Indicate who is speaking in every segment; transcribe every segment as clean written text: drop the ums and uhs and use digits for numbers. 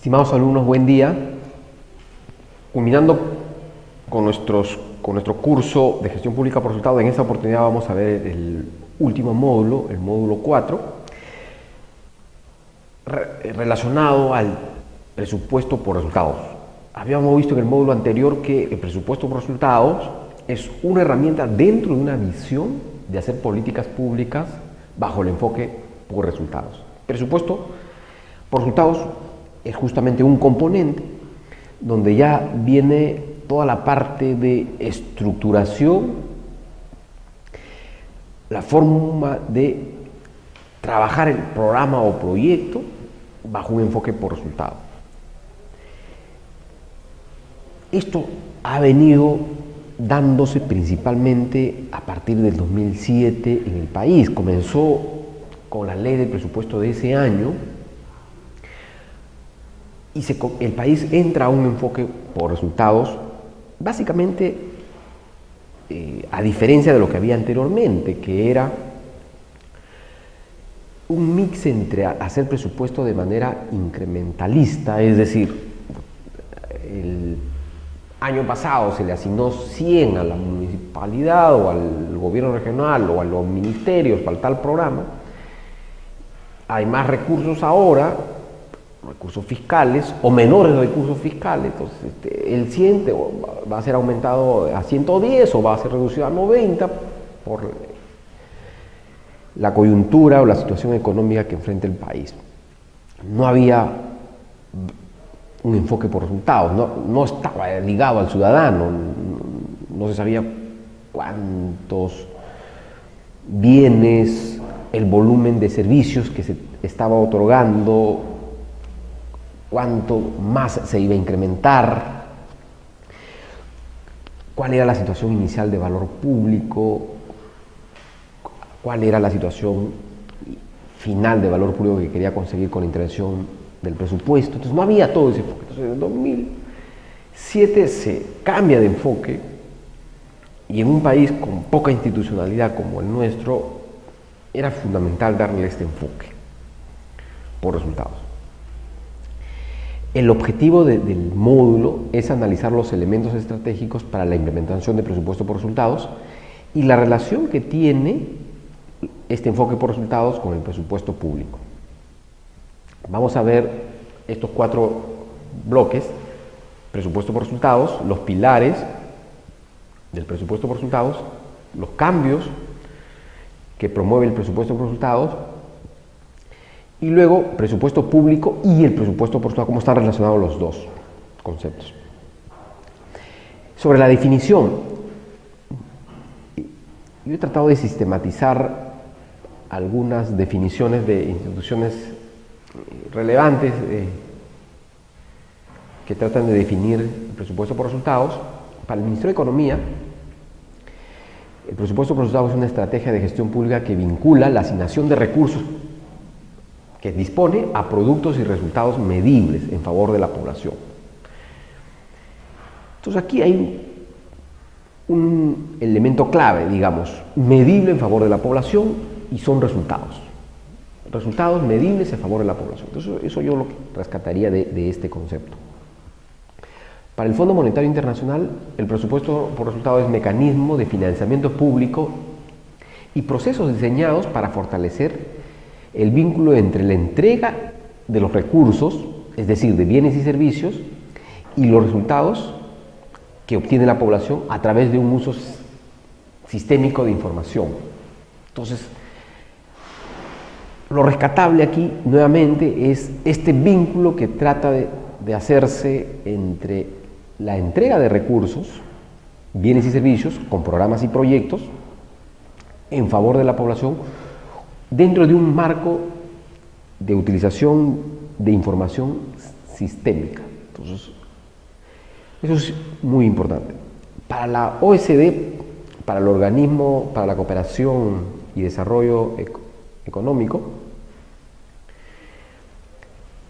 Speaker 1: Estimados alumnos, buen día. Culminando con nuestro curso de gestión pública por resultados, en esta oportunidad vamos a ver el último módulo, el módulo 4, relacionado al presupuesto por resultados. Habíamos visto en el módulo anterior que el presupuesto por resultados es una herramienta dentro de una visión de hacer políticas públicas bajo el enfoque por resultados. Presupuesto por resultados es justamente un componente donde ya viene toda la parte de estructuración, la forma de trabajar el programa o proyecto bajo un enfoque por resultados. Esto ha venido dándose principalmente a partir del 2007 en el país. Comenzó con la ley del presupuesto de ese año y el país entra a un enfoque por resultados, básicamente a diferencia de lo que había anteriormente, que era un mix entre hacer presupuesto de manera incrementalista, es decir, el año pasado se le asignó 100 a la municipalidad o al gobierno regional o a los ministerios para tal programa, hay más recursos ahora, recursos fiscales o menores recursos fiscales, entonces el 100 va a ser aumentado a 110 o va a ser reducido a 90 por la coyuntura o la situación económica que enfrenta el país. No había un enfoque por resultados, no estaba ligado al ciudadano, no se sabía cuántos bienes, el volumen de servicios que se estaba otorgando, cuánto más se iba a incrementar, cuál era la situación inicial de valor público, cuál era la situación final de valor público que quería conseguir con la intervención del presupuesto. Entonces no había todo ese enfoque. Entonces en el 2007 se cambia de enfoque y en un país con poca institucionalidad como el nuestro era fundamental darle este enfoque por resultados. El objetivo del módulo es analizar los elementos estratégicos para la implementación de presupuesto por resultados y la relación que tiene este enfoque por resultados con el presupuesto público. Vamos a ver estos 4 bloques: presupuesto por resultados, los pilares del presupuesto por resultados, los cambios que promueve el presupuesto por resultados, y luego presupuesto público y el presupuesto por resultados, cómo están relacionados los dos conceptos. Sobre la definición, yo he tratado de sistematizar algunas definiciones de instituciones relevantes que tratan de definir el presupuesto por resultados. Para el Ministerio de Economía, el presupuesto por resultados es una estrategia de gestión pública que vincula la asignación de recursos que dispone a productos y resultados medibles en favor de la población. Entonces aquí hay un elemento clave, digamos, medible en favor de la población, y son resultados. Resultados medibles en favor de la población. Entonces eso yo lo rescataría de este concepto. Para el Fondo Monetario Internacional, el presupuesto por resultados es mecanismo de financiamiento público y procesos diseñados para fortalecer el vínculo entre la entrega de los recursos, es decir, de bienes y servicios, y los resultados que obtiene la población a través de un uso sistémico de información. Entonces, lo rescatable aquí, nuevamente, es este vínculo que trata de hacerse entre la entrega de recursos, bienes y servicios, con programas y proyectos, en favor de la población, dentro de un marco de utilización de información sistémica. Entonces, eso es muy importante. Para la OECD, para el Organismo para la Cooperación y Desarrollo Económico,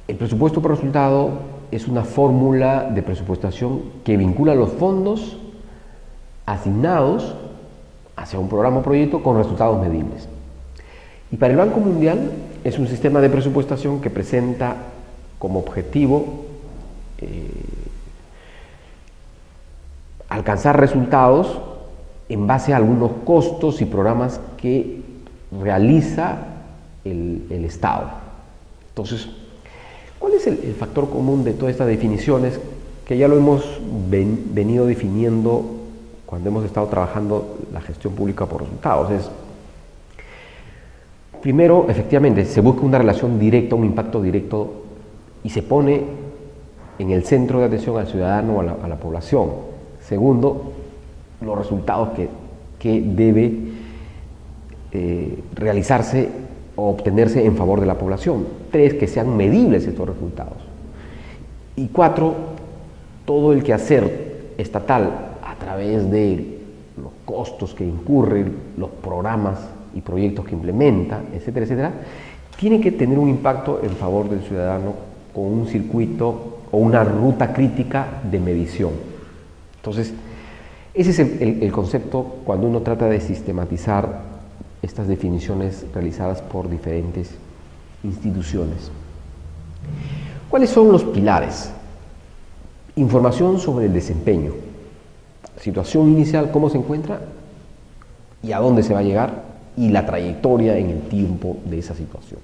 Speaker 1: el presupuesto por resultado es una fórmula de presupuestación que vincula los fondos asignados hacia un programa o proyecto con resultados medibles. Y para el Banco Mundial es un sistema de presupuestación que presenta como objetivo alcanzar resultados en base a algunos costos y programas que realiza el Estado. Entonces, ¿cuál es el factor común de todas estas definiciones que ya lo hemos venido definiendo cuando hemos estado trabajando la gestión pública por resultados? Primero, efectivamente, se busca una relación directa, un impacto directo, y se pone en el centro de atención al ciudadano o a la población. Segundo, los resultados que debe realizarse o obtenerse en favor de la población. Tres, que sean medibles estos resultados. Y cuatro, todo el quehacer estatal a través de los costos que incurren, los programas y proyectos que implementa, etcétera, etcétera, tiene que tener un impacto en favor del ciudadano con un circuito o una ruta crítica de medición. Entonces, ese es el concepto cuando uno trata de sistematizar estas definiciones realizadas por diferentes instituciones. ¿Cuáles son los pilares? Información sobre el desempeño, situación inicial, cómo se encuentra y a dónde se va a llegar, y la trayectoria en el tiempo de esa situación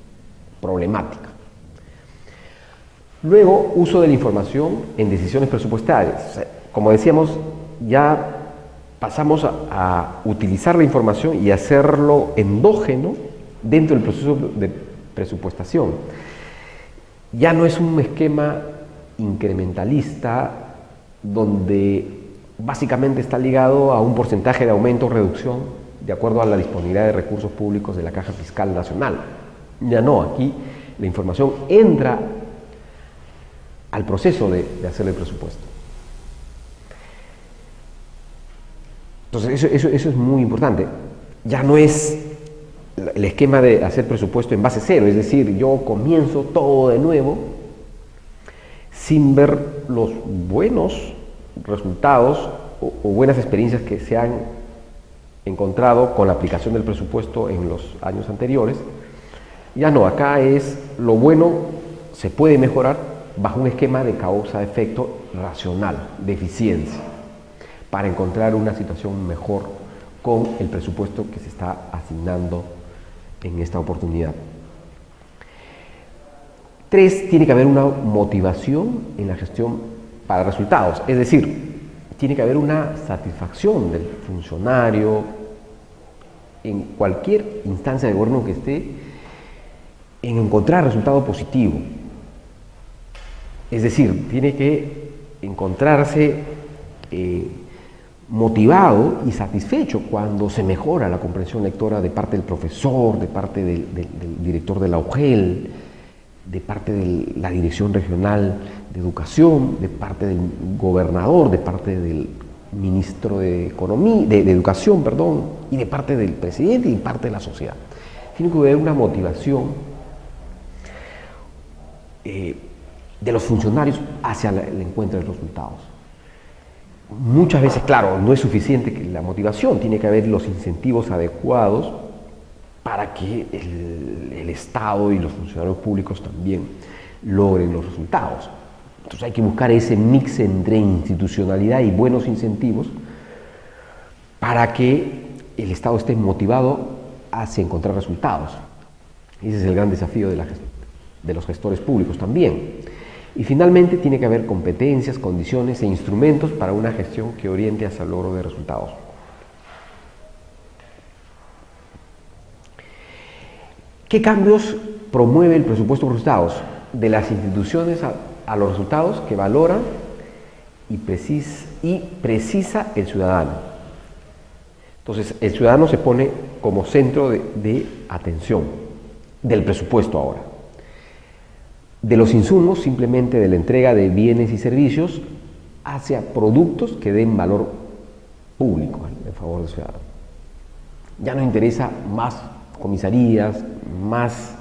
Speaker 1: problemática. Luego, uso de la información en decisiones presupuestarias. O sea, como decíamos, ya pasamos a utilizar la información y hacerlo endógeno dentro del proceso de presupuestación. Ya no es un esquema incrementalista donde básicamente está ligado a un porcentaje de aumento o reducción de acuerdo a la disponibilidad de recursos públicos de la Caja Fiscal Nacional. Ya no, aquí la información entra al proceso de hacer el presupuesto. Entonces, eso es muy importante. Ya no es el esquema de hacer presupuesto en base cero, es decir, yo comienzo todo de nuevo sin ver los buenos resultados o buenas experiencias que se han encontrado con la aplicación del presupuesto en los años anteriores. Ya no, acá es lo bueno se puede mejorar bajo un esquema de causa-efecto racional, de eficiencia, para encontrar una situación mejor con el presupuesto que se está asignando en esta oportunidad. 3, tiene que haber una motivación en la gestión para resultados, es decir, tiene que haber una satisfacción del funcionario en cualquier instancia de gobierno que esté en encontrar resultado positivo. Es decir, tiene que encontrarse motivado y satisfecho cuando se mejora la comprensión lectora de parte del profesor, de parte del director de la UGEL, de parte de la Dirección Regional de Educación, de parte del gobernador, de parte del ministro de Economía, de Educación, perdón, y de parte del presidente y de parte de la sociedad. Tiene que haber una motivación de los funcionarios hacia el encuentro de resultados. Muchas veces, claro, no es suficiente que la motivación, tiene que haber los incentivos adecuados para que el Estado y los funcionarios públicos también logren los resultados. Entonces hay que buscar ese mix entre institucionalidad y buenos incentivos para que el Estado esté motivado hacia encontrar resultados. Ese es el gran desafío de los gestores públicos también. Y finalmente tiene que haber competencias, condiciones e instrumentos para una gestión que oriente hacia el logro de resultados. ¿Qué cambios promueve el presupuesto por resultados? De las instituciones a los resultados que valora y precisa el ciudadano. Entonces, el ciudadano se pone como centro de atención del presupuesto ahora. De los insumos, simplemente de la entrega de bienes y servicios hacia productos que den valor público en favor del ciudadano. Ya no interesa más comisarías, más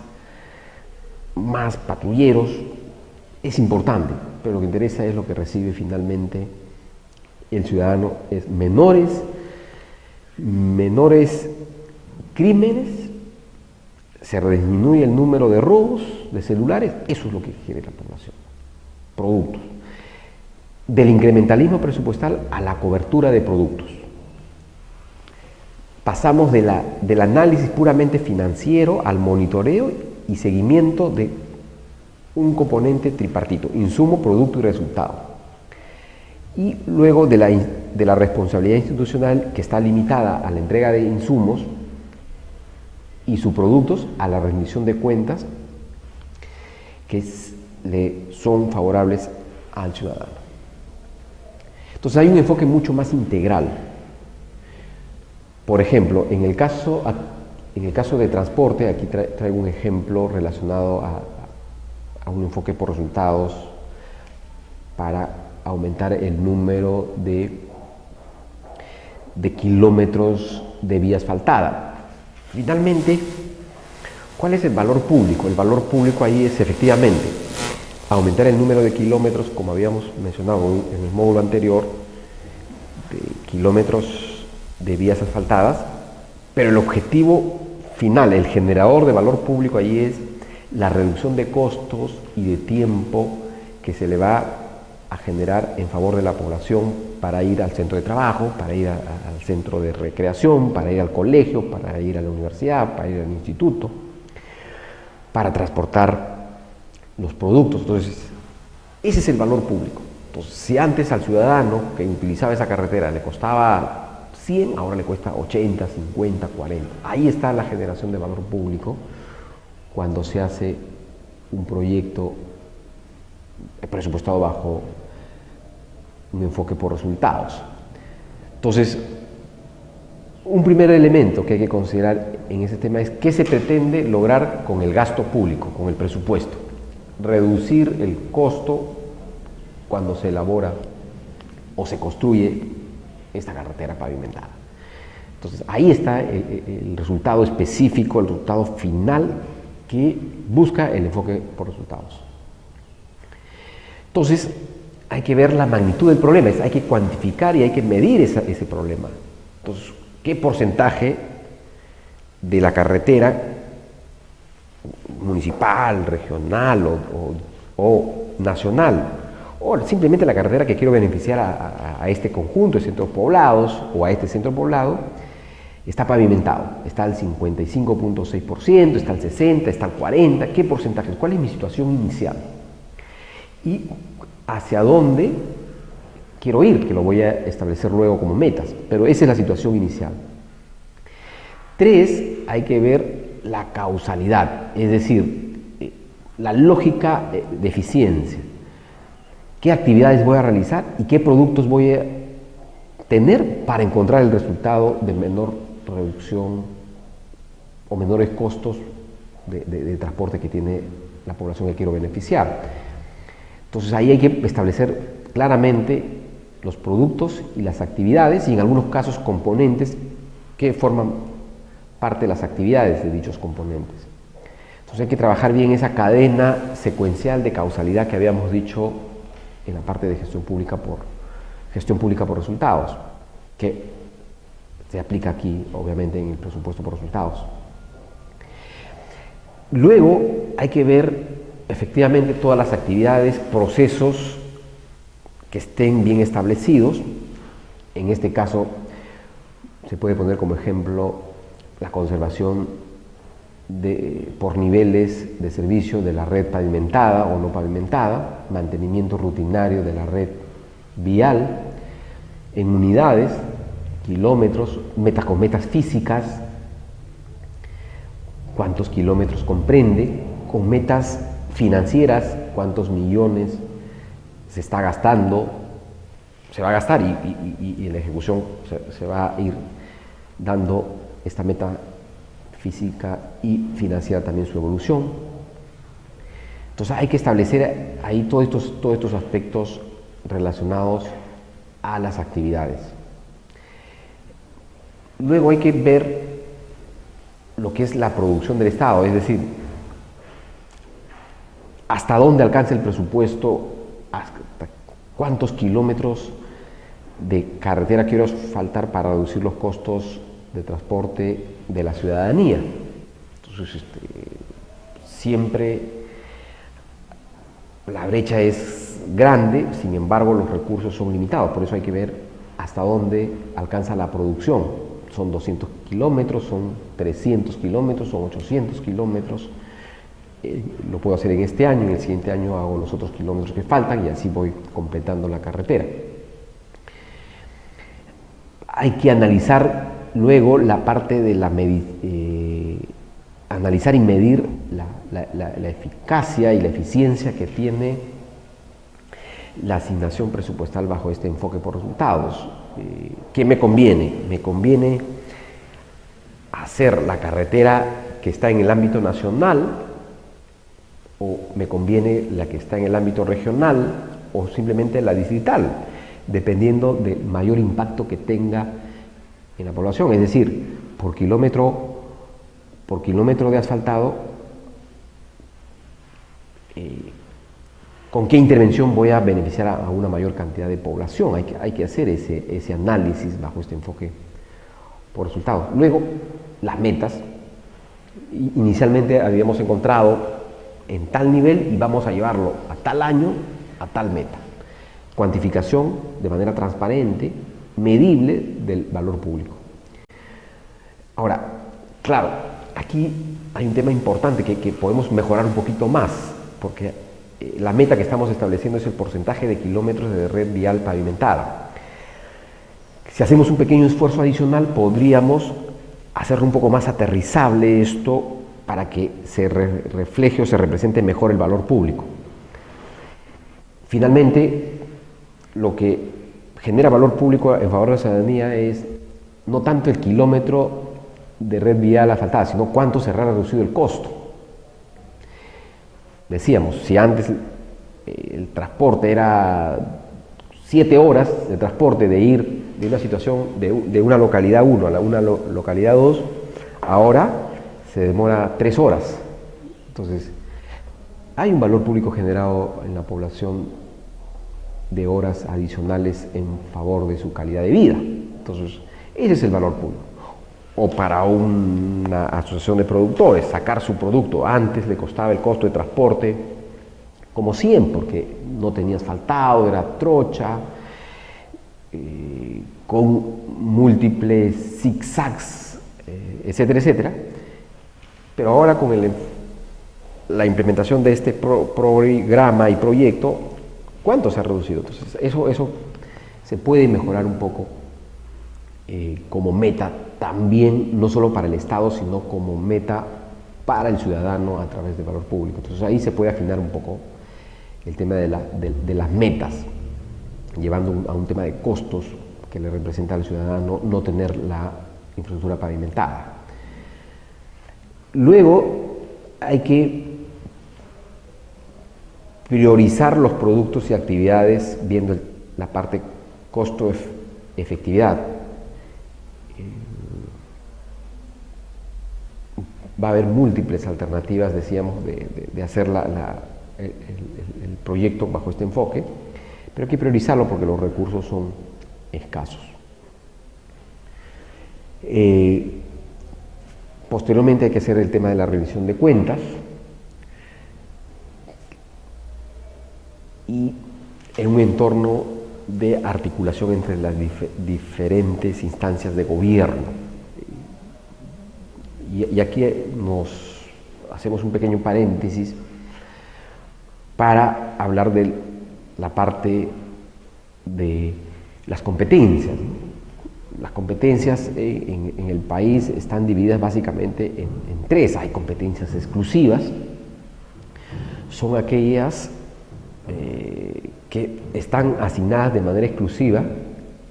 Speaker 1: patrulleros, es importante, pero lo que interesa es lo que recibe finalmente el ciudadano, es menores crímenes se disminuye el número de robos de celulares, eso es lo que quiere la población. Productos. Del incrementalismo presupuestal a la cobertura de productos. Pasamos del análisis puramente financiero al monitoreo y seguimiento de un componente tripartito: insumo, producto y resultado. Y luego de la responsabilidad institucional, que está limitada a la entrega de insumos y subproductos, a la rendición de cuentas que le son favorables al ciudadano. Entonces hay un enfoque mucho más integral. Por ejemplo, en el caso de transporte, aquí traigo un ejemplo relacionado a un enfoque por resultados para aumentar el número de kilómetros de vía asfaltada. Finalmente, ¿cuál es el valor público? El valor público ahí es efectivamente aumentar el número de kilómetros, como habíamos mencionado en el módulo anterior, de kilómetros de vías asfaltadas, pero el objetivo final, el generador de valor público ahí es la reducción de costos y de tiempo que se le va a generar en favor de la población para ir al centro de trabajo, para ir al centro de recreación, para ir al colegio, para ir a la universidad, para ir al instituto, para transportar los productos. Entonces, ese es el valor público. Entonces, si antes al ciudadano que utilizaba esa carretera le costaba 100, ahora le cuesta 80, 50, 40. Ahí está la generación de valor público cuando se hace un proyecto presupuestado bajo un enfoque por resultados. Entonces, un primer elemento que hay que considerar en ese tema es qué se pretende lograr con el gasto público, con el presupuesto. Reducir el costo cuando se elabora o se construye esta carretera pavimentada. Entonces, ahí está el resultado específico, el resultado final que busca el enfoque por resultados. Entonces, hay que ver la magnitud del problema, hay que cuantificar y hay que medir ese problema. Entonces, ¿qué porcentaje de la carretera municipal, regional o nacional, o simplemente la carretera que quiero beneficiar a este conjunto de centros poblados o a este centro poblado, está pavimentado? Está al 55.6%, está al 60%, está al 40%, ¿qué porcentaje? ¿Cuál es mi situación inicial? Y hacia dónde quiero ir, que lo voy a establecer luego como metas, pero esa es la situación inicial. 3, hay que ver la causalidad, es decir, la lógica de eficiencia. ¿Qué actividades voy a realizar y qué productos voy a tener para encontrar el resultado de menor reducción o menores costos de transporte que tiene la población que quiero beneficiar? Entonces ahí hay que establecer claramente los productos y las actividades y en algunos casos componentes que forman parte de las actividades de dichos componentes. Entonces hay que trabajar bien esa cadena secuencial de causalidad que habíamos dicho en la parte de gestión pública por resultados, que se aplica aquí obviamente en el presupuesto por resultados. Luego hay que ver efectivamente todas las actividades, procesos que estén bien establecidos. En este caso se puede poner como ejemplo la conservación por niveles de servicio de la red pavimentada o no pavimentada, mantenimiento rutinario de la red vial en unidades, kilómetros, con metas físicas, cuántos kilómetros comprende, con metas financieras, cuántos millones se está gastando, se va a gastar y en la ejecución se va a ir dando esta meta física y financiera también su evolución. Entonces hay que establecer ahí todos estos aspectos relacionados a las actividades. Luego hay que ver lo que es la producción del Estado, es decir, hasta dónde alcanza el presupuesto, hasta cuántos kilómetros de carretera quiero asfaltar para reducir los costos de transporte de la ciudadanía. Entonces, Entonces, siempre la brecha es grande, sin embargo los recursos son limitados, por eso hay que ver hasta dónde alcanza la producción. Son 200 kilómetros, son 300 kilómetros, son 800 kilómetros. Lo puedo hacer en este año, en el siguiente año hago los otros kilómetros que faltan y así voy completando la carretera. Hay que analizar luego la parte de la analizar y medir la eficacia y la eficiencia que tiene la asignación presupuestal bajo este enfoque por resultados. ¿Qué me conviene? Me conviene hacer la carretera que está en el ámbito nacional, o me conviene la que está en el ámbito regional, o simplemente la distrital, dependiendo del mayor impacto que tenga en la población. Es decir, por kilómetro de asfaltado, ¿con qué intervención voy a beneficiar a una mayor cantidad de población? Hay que hacer ese análisis bajo este enfoque por resultados. Luego, las metas. Inicialmente habíamos encontrado en tal nivel y vamos a llevarlo a tal año, a tal meta. Cuantificación de manera transparente, medible del valor público. Ahora, claro, aquí hay un tema importante que podemos mejorar un poquito más, porque la meta que estamos estableciendo es el porcentaje de kilómetros de red vial pavimentada. Si hacemos un pequeño esfuerzo adicional, podríamos hacerlo un poco más aterrizable esto para que se refleje o se represente mejor el valor público. Finalmente, lo que genera valor público en favor de la ciudadanía es no tanto el kilómetro de red vial asfaltada, sino cuánto se ha reducido el costo. Decíamos, si antes el transporte era 7 horas de transporte de ir de una situación de una localidad 1 a una localidad 2, ahora se demora 3 horas. Entonces, hay un valor público generado en la población de horas adicionales en favor de su calidad de vida. Entonces, ese es el valor público. O para una asociación de productores, sacar su producto. Antes le costaba el costo de transporte como 100, porque no tenía asfaltado, era trocha, con múltiples zigzags, etcétera, etcétera. Pero ahora con la implementación de este programa y proyecto, ¿cuánto se ha reducido? Entonces, eso se puede mejorar un poco como meta también, no solo para el Estado, sino como meta para el ciudadano a través del valor público. Entonces ahí se puede afinar un poco el tema de las metas, llevando a un tema de costos que le representa al ciudadano no tener la infraestructura pavimentada. Luego hay que priorizar los productos y actividades viendo la parte costo-efectividad. Va a haber múltiples alternativas, decíamos, de hacer el proyecto bajo este enfoque, pero hay que priorizarlo porque los recursos son escasos. Posteriormente hay que hacer el tema de la revisión de cuentas y en un entorno de articulación entre las diferentes instancias de gobierno. Y aquí nos hacemos un pequeño paréntesis para hablar de la parte de las competencias. Las competencias en el país están divididas básicamente en 3. Hay competencias exclusivas, son aquellas que están asignadas de manera exclusiva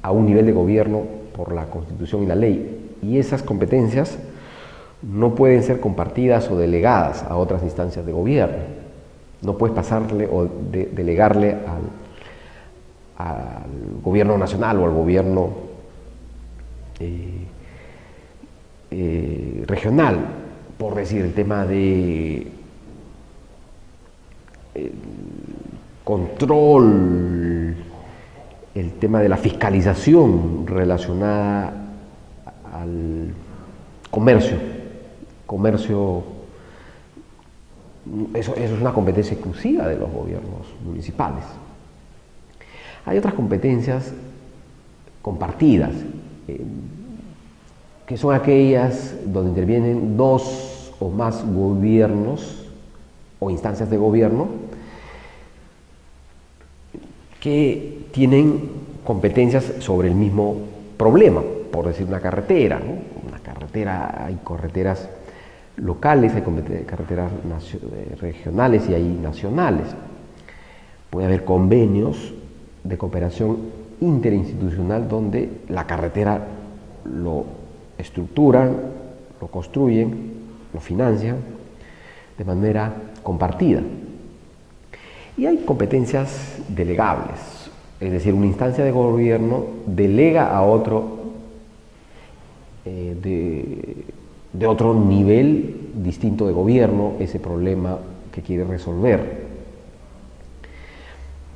Speaker 1: a un nivel de gobierno por la Constitución y la ley, y esas competencias no pueden ser compartidas o delegadas a otras instancias de gobierno. No puedes pasarle o delegarle al gobierno nacional o al gobierno regional, por decir, el tema de control, el tema de la fiscalización relacionada al comercio Eso es una competencia exclusiva de los gobiernos municipales. Hay otras competencias compartidas, que son aquellas donde intervienen dos o más gobiernos o instancias de gobierno que tienen competencias sobre el mismo problema, por decir una carretera, ¿no? Una carretera, hay carreteras locales, hay carreteras regionales y hay nacionales. Puede haber convenios de cooperación interinstitucional donde la carretera lo estructuran, lo construyen, lo financian de manera compartida. Y hay competencias delegables, es decir, una instancia de gobierno delega a otro de otro nivel distinto de gobierno ese problema que quiere resolver.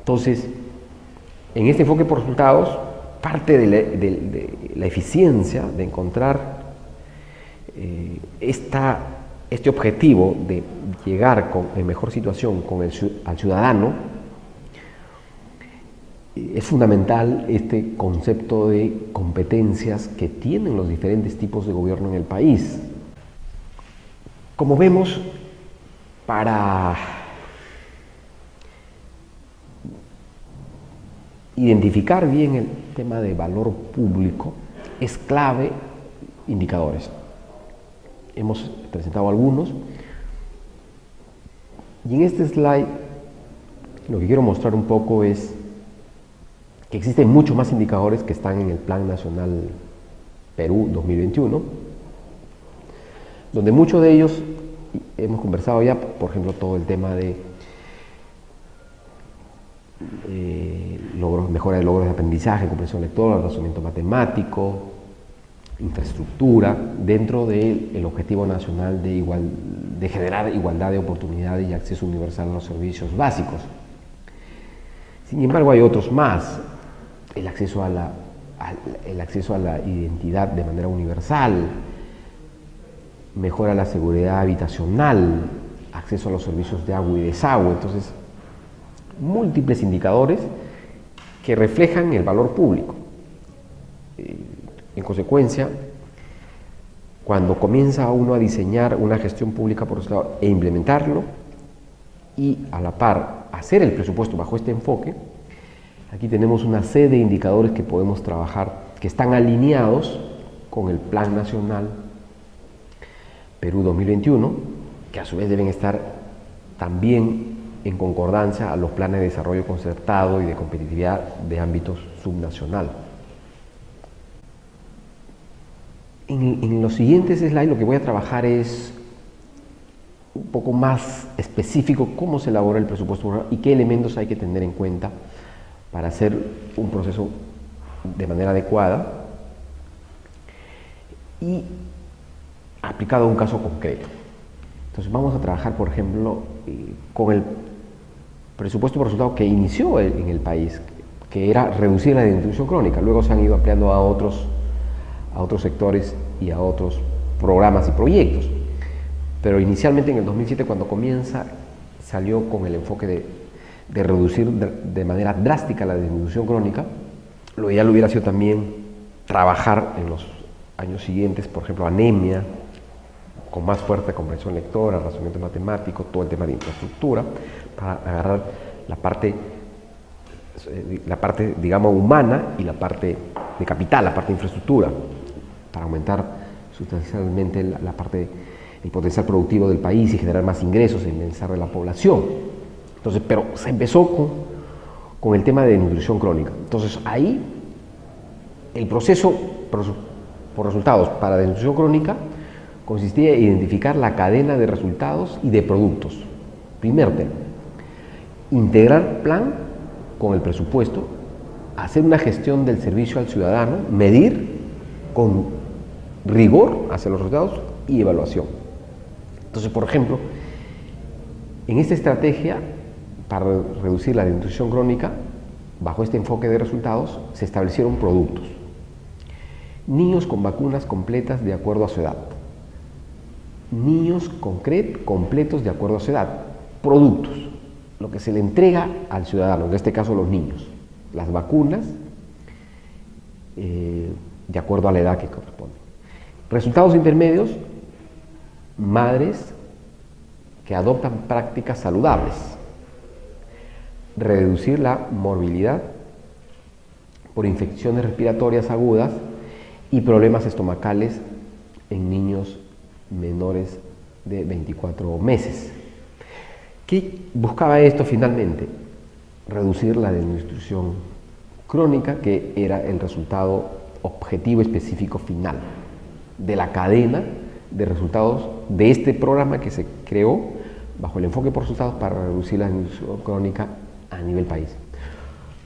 Speaker 1: Entonces, en este enfoque por resultados, parte de la eficiencia de encontrar este objetivo de llegar en mejor situación al ciudadano, es fundamental este concepto de competencias que tienen los diferentes tipos de gobierno en el país. Como vemos, para identificar bien el tema de valor público es clave indicadores. Hemos presentado algunos y en este slide lo que quiero mostrar un poco es que existen muchos más indicadores que están en el Plan Nacional Perú 2021, donde muchos de ellos hemos conversado ya, por ejemplo, todo el tema de mejora de logros de aprendizaje, comprensión lectora, razonamiento matemático, infraestructura, dentro del objetivo nacional de generar igualdad de oportunidades y acceso universal a los servicios básicos. Sin embargo, hay otros más. El acceso a la identidad de manera universal, mejora la seguridad habitacional, acceso a los servicios de agua y desagüe. Entonces, múltiples indicadores que reflejan el valor público. En consecuencia, cuando comienza uno a diseñar una gestión pública por su lado e implementarlo, y a la par hacer el presupuesto bajo este enfoque, aquí tenemos una serie de indicadores que podemos trabajar, que están alineados con el Plan Nacional Perú 2021, que a su vez deben estar también en concordancia a los planes de desarrollo concertado y de competitividad de ámbitos subnacional. En los siguientes slides lo que voy a trabajar es un poco más específico cómo se elabora el presupuesto y qué elementos hay que tener en cuenta para hacer un proceso de manera adecuada y aplicado a un caso concreto. Entonces vamos a trabajar, por ejemplo, con el presupuesto por resultado que inició en el país, que era reducir la desnutrición crónica. Luego se han ido ampliando a otros sectores y a otros programas y proyectos. Pero inicialmente en el 2007, cuando comienza, salió con el enfoque de reducir de manera drástica la desnutrición crónica. Lo ideal hubiera sido también trabajar en los años siguientes, por ejemplo, anemia, con más fuerte comprensión lectora, razonamiento matemático, todo el tema de infraestructura, para agarrar la parte, digamos, humana y la parte de capital, la parte de infraestructura, para aumentar sustancialmente la parte, el potencial productivo del país y generar más ingresos en el bienestar de la población. Entonces, pero se empezó con el tema de nutrición crónica. Entonces, ahí el proceso por resultados para la desnutrición crónica consistía en identificar la cadena de resultados y de productos. Primer tema, integrar plan con el presupuesto, hacer una gestión del servicio al ciudadano, medir con rigor hacia los resultados y evaluación. Entonces, por ejemplo, en esta estrategia para reducir la desnutrición crónica, bajo este enfoque de resultados, se establecieron productos. Niños con vacunas completas de acuerdo a su edad. niños completos de acuerdo a su edad. Productos, lo que se le entrega al ciudadano, en este caso los niños. Las vacunas, de acuerdo a la edad que corresponde. Resultados intermedios, madres que adoptan prácticas saludables. Reducir la morbilidad por infecciones respiratorias agudas y problemas estomacales en niños menores de 24 meses. ¿Qué buscaba esto finalmente? Reducir la desnutrición crónica, que era el resultado objetivo específico final de la cadena de resultados de este programa que se creó bajo el enfoque por resultados para reducir la desnutrición crónica a nivel país.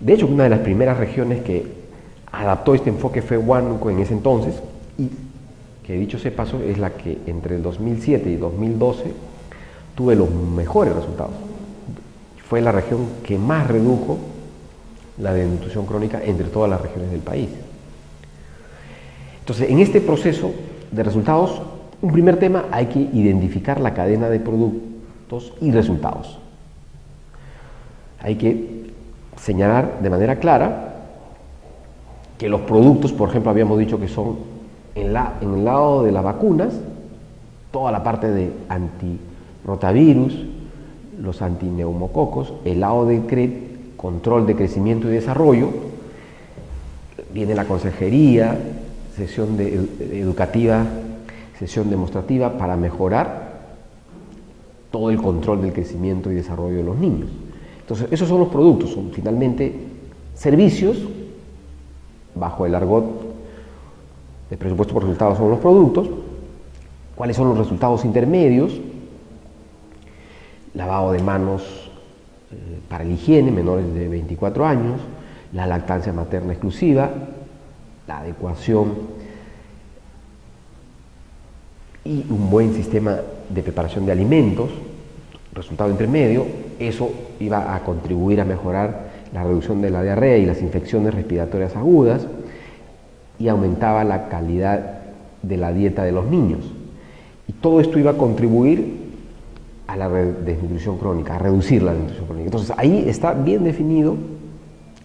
Speaker 1: De hecho, una de las primeras regiones que adaptó este enfoque fue Huánuco en ese entonces, y que dicho sea paso es la que entre el 2007 y 2012 tuve los mejores resultados. Fue la región que más redujo la desnutrición crónica entre todas las regiones del país. Entonces, en este proceso de resultados, un primer tema, hay que identificar la cadena de productos y resultados. Hay que señalar de manera clara que los productos, por ejemplo, habíamos dicho que son en el lado de las vacunas, toda la parte de antirrotavirus, los antineumococos, el lado de control de crecimiento y desarrollo, viene la consejería, sesión educativa, sesión demostrativa para mejorar todo el control del crecimiento y desarrollo de los niños. Entonces, esos son los productos, son finalmente servicios, bajo el argot de presupuesto por resultados son los productos. ¿Cuáles son los resultados intermedios? Lavado de manos para la higiene, menores de 24 años, la lactancia materna exclusiva, la adecuación y un buen sistema de preparación de alimentos. Resultado intermedio, eso iba a contribuir a mejorar la reducción de la diarrea y las infecciones respiratorias agudas y aumentaba la calidad de la dieta de los niños. Y todo esto iba a contribuir a la desnutrición crónica, a reducir la desnutrición crónica. Entonces ahí está bien definido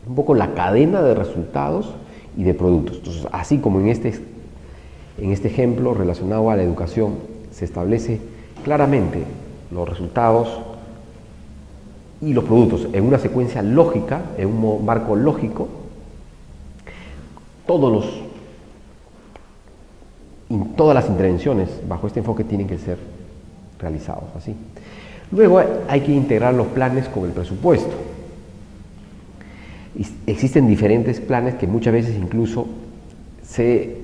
Speaker 1: un poco la cadena de resultados y de productos. Entonces, así como en este ejemplo relacionado a la educación se establece claramente los resultados y los productos en una secuencia lógica, en un marco lógico, todas las intervenciones bajo este enfoque tienen que ser realizados así. Luego hay que integrar los planes con el presupuesto. Existen diferentes planes que muchas veces incluso se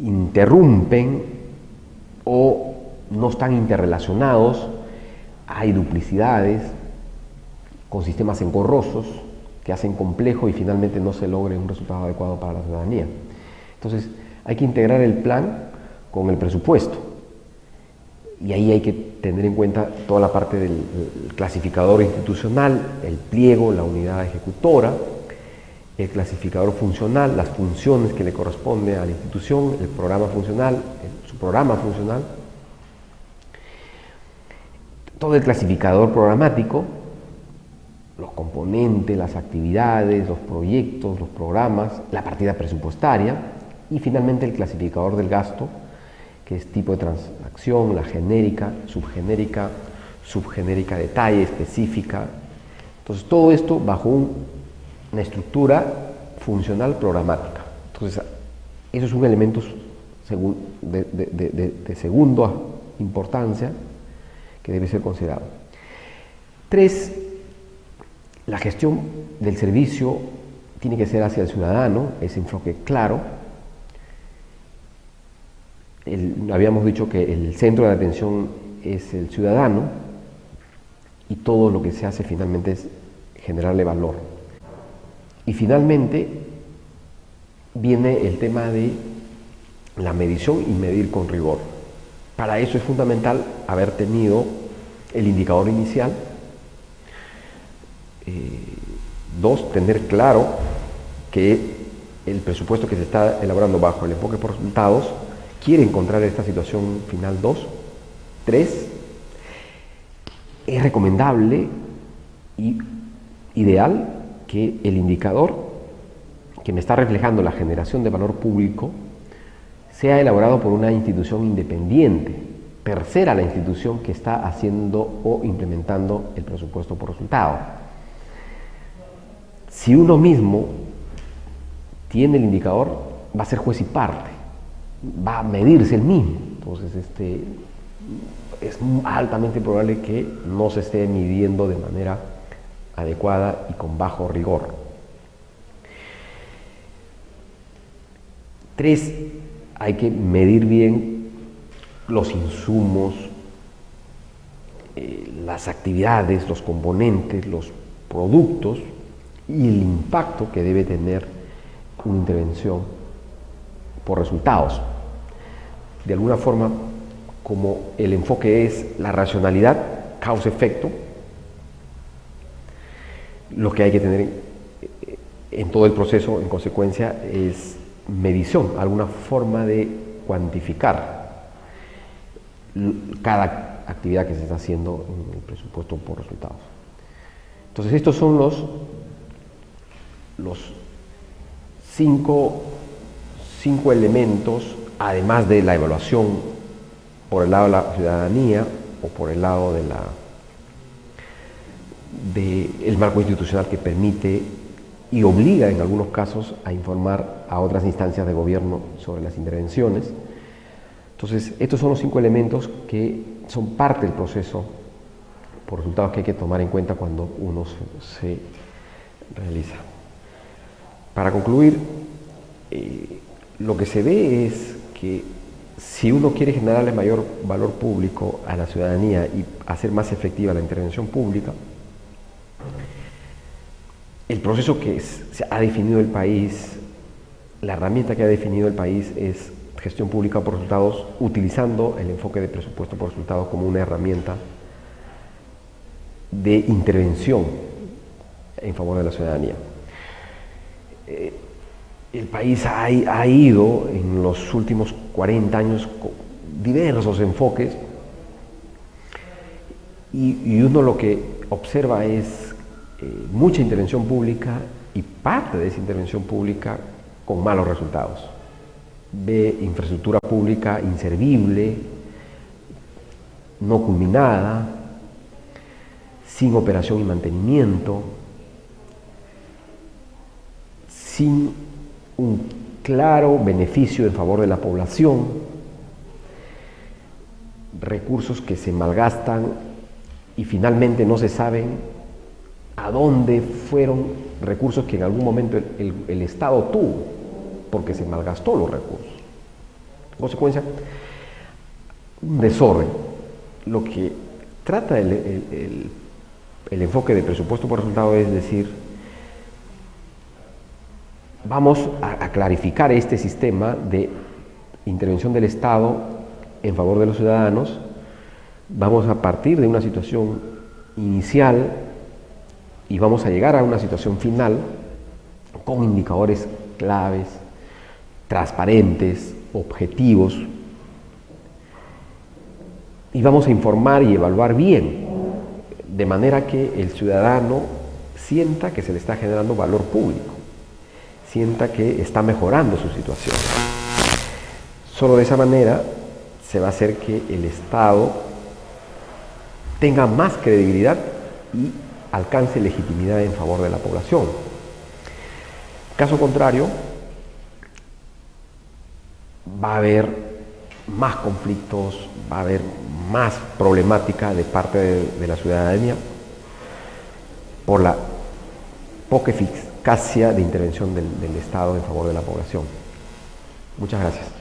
Speaker 1: interrumpen o no están interrelacionados, hay duplicidades con sistemas engorrosos que hacen complejo y finalmente no se logre un resultado adecuado para la ciudadanía. Entonces hay que integrar el plan con el presupuesto y ahí hay que tener en cuenta toda la parte del clasificador institucional, el pliego, la unidad ejecutora, el clasificador funcional, las funciones que le corresponden a la institución, el programa funcional, su programa funcional, todo el clasificador programático, los componentes, las actividades, los proyectos, los programas, la partida presupuestaria y finalmente el clasificador del gasto, que es tipo de transacción, la genérica, subgenérica detalle, específica. Entonces todo esto bajo una estructura funcional programática. Entonces eso es un elemento de segunda importancia que debe ser considerado. 3. La gestión del servicio tiene que ser hacia el ciudadano, ese enfoque claro. Habíamos dicho que el centro de atención es el ciudadano y todo lo que se hace finalmente es generarle valor. Y finalmente viene el tema de la medición y medir con rigor. Para eso es fundamental haber tenido el indicador inicial. 2, tener claro que el presupuesto que se está elaborando bajo el enfoque por resultados quiere encontrar esta situación final 2 3, es recomendable y ideal que el indicador que me está reflejando la generación de valor público sea elaborado por una institución independiente, tercera la institución que está haciendo o implementando el presupuesto por resultado. Si uno mismo tiene el indicador, va a ser juez y parte, va a medirse el mismo. Entonces, es altamente probable que no se esté midiendo de manera adecuada y con bajo rigor. 3, hay que medir bien los insumos, las actividades, los componentes, los productos y el impacto que debe tener una intervención por resultados. De alguna forma, como el enfoque es la racionalidad, causa-efecto, lo que hay que tener en todo el proceso, en consecuencia, es medición, alguna forma de cuantificar cada actividad que se está haciendo en el presupuesto por resultados. Entonces, estos son los cinco elementos, además de la evaluación por el lado de la ciudadanía o por el lado del marco institucional que permite y obliga en algunos casos a informar a otras instancias de gobierno sobre las intervenciones. Entonces, estos son los 5 elementos que son parte del proceso por resultados que hay que tomar en cuenta cuando uno se realiza. Para concluir, lo que se ve es que si uno quiere generarle mayor valor público a la ciudadanía y hacer más efectiva la intervención pública, el proceso que se ha definido el país, la herramienta que ha definido el país es gestión pública por resultados, utilizando el enfoque de presupuesto por resultados como una herramienta de intervención en favor de la ciudadanía. El país ha ido en los últimos 40 años con diversos enfoques y uno lo que observa es mucha intervención pública y parte de esa intervención pública con malos resultados. Ve infraestructura pública inservible, no culminada, sin operación y mantenimiento, sin un claro beneficio en favor de la población, recursos que se malgastan y finalmente no se saben a dónde fueron recursos que en algún momento el Estado tuvo, porque se malgastó los recursos. En consecuencia, un desorden. Lo que trata el enfoque de presupuesto por resultado es decir, vamos a clarificar este sistema de intervención del Estado en favor de los ciudadanos, vamos a partir de una situación inicial y vamos a llegar a una situación final con indicadores claves, transparentes, objetivos, y vamos a informar y evaluar bien, de manera que el ciudadano sienta que se le está generando valor público, sienta que está mejorando su situación. Solo de esa manera se va a hacer que el Estado tenga más credibilidad y alcance legitimidad en favor de la población. Caso contrario, va a haber más conflictos, va a haber más problemática de parte de la ciudadanía por la poca eficacia de intervención del Estado en favor de la población. Muchas gracias.